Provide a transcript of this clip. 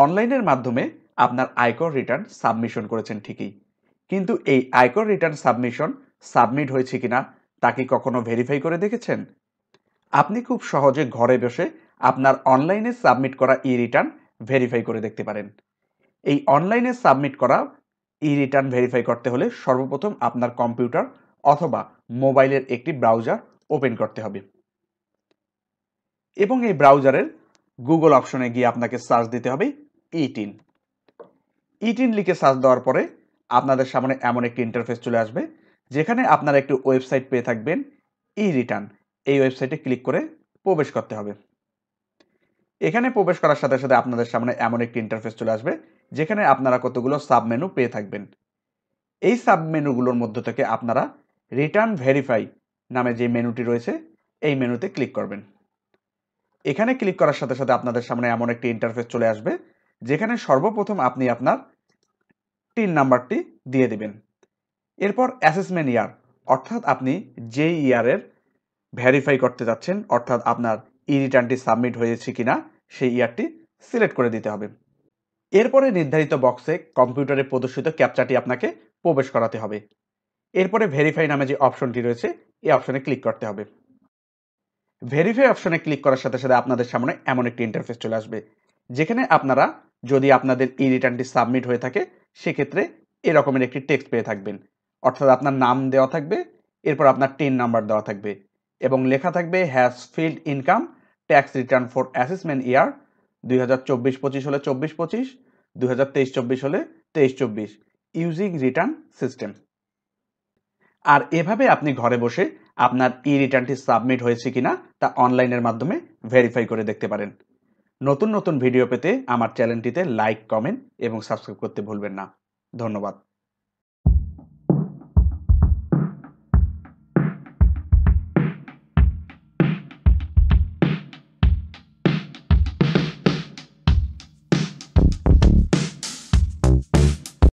অনলাইনের মাধ্যমে আপনার আয়কর রিটার্ন সাবমিশন করেছেন ঠিকই, কিন্তু এই আয়কর রিটার্ন সাবমিশন সাবমিট হয়েছে কিনা তা কি কখনো ভেরিফাই করে দেখেছেন? আপনি খুব সহজে ঘরে বসে আপনার অনলাইনে সাবমিট করা ই-রিটার্ন ভেরিফাই করে দেখতে পারেন। এই অনলাইনে সাবমিট করা ই-রিটার্ন ভেরিফাই করতে হলে সর্বপ্রথম আপনার কম্পিউটার অথবা মোবাইলের একটি ব্রাউজার ওপেন করতে হবে এবং এই ব্রাউজারের গুগল অপশনে গিয়ে আপনাকে সার্চ দিতে হবে ই-টিন। ই-টিন লিখে সার্চ দেওয়ার পরে আপনাদের সামনে এমন একটি ইন্টারফেস চলে আসবে, যেখানে আপনারা একটি ওয়েবসাইট পেয়ে থাকবেন ই-রিটার্ন। এই ওয়েবসাইটে ক্লিক করে প্রবেশ করতে হবে। এখানে প্রবেশ করার সাথে সাথে আপনাদের সামনে এমন একটি ইন্টারফেস চলে আসবে, যেখানে আপনারা কতগুলো সাব মেনু পেয়ে থাকবেন। এই সাব মেনুগুলোর মধ্য থেকে আপনারা রিটার্ন ভেরিফাই নামে যে মেনুটি রয়েছে এই মেনুতে ক্লিক করবেন। এখানে ক্লিক করার সাথে সাথে আপনাদের সামনে এমন একটি ইন্টারফেস চলে আসবে, যেখানে সর্বপ্রথম আপনি আপনার টিন নাম্বারটি দিয়ে দিবেন। এরপর অ্যাসেসমেন্ট ইয়ার, অর্থাৎ আপনি যে ইয়ারের ভেরিফাই করতে যাচ্ছেন, অর্থাৎ আপনার ই রিটার্নটি সাবমিট হয়েছে কিনা সেই ইয়ারটি সিলেক্ট করে দিতে হবে। এরপরে নির্ধারিত বক্সে কম্পিউটারে প্রদর্শিত ক্যাপচাটি আপনাকে প্রবেশ করাতে হবে। এরপরে ভেরিফাই নামে যে অপশনটি রয়েছে এই অপশনে ক্লিক করতে হবে। ভেরিফাই অপশনে ক্লিক করার সাথে সাথে আপনাদের সামনে এমন একটি ইন্টারফেস চলে আসবে, যেখানে আপনারা যদি আপনাদের ই রিটার্নটি সাবমিট হয়ে থাকে সেক্ষেত্রে এরকমের একটি টেক্সট পেয়ে থাকবেন, অর্থাৎ আপনার নাম দেওয়া থাকবে, এরপর আপনার টিন নাম্বার দেওয়া থাকবে এবং লেখা থাকবে has field income tax return for assessment ইয়ার 2024-25 হলে 24-25, 2023-24 হলে 23-24 ইউজিং রিটার্ন সিস্টেম। আর এভাবে আপনি ঘরে বসে আপনার ই রিটার্নটি সাবমিট হয়েছে কিনা তা অনলাইনের মাধ্যমে ভেরিফাই করে দেখতে পারেন। নতুন নতুন ভিডিও পেতে আমার চ্যানেলটিতে লাইক, কমেন্ট এবং সাবস্ক্রাইব করতে ভুলবেন না। ধন্যবাদ।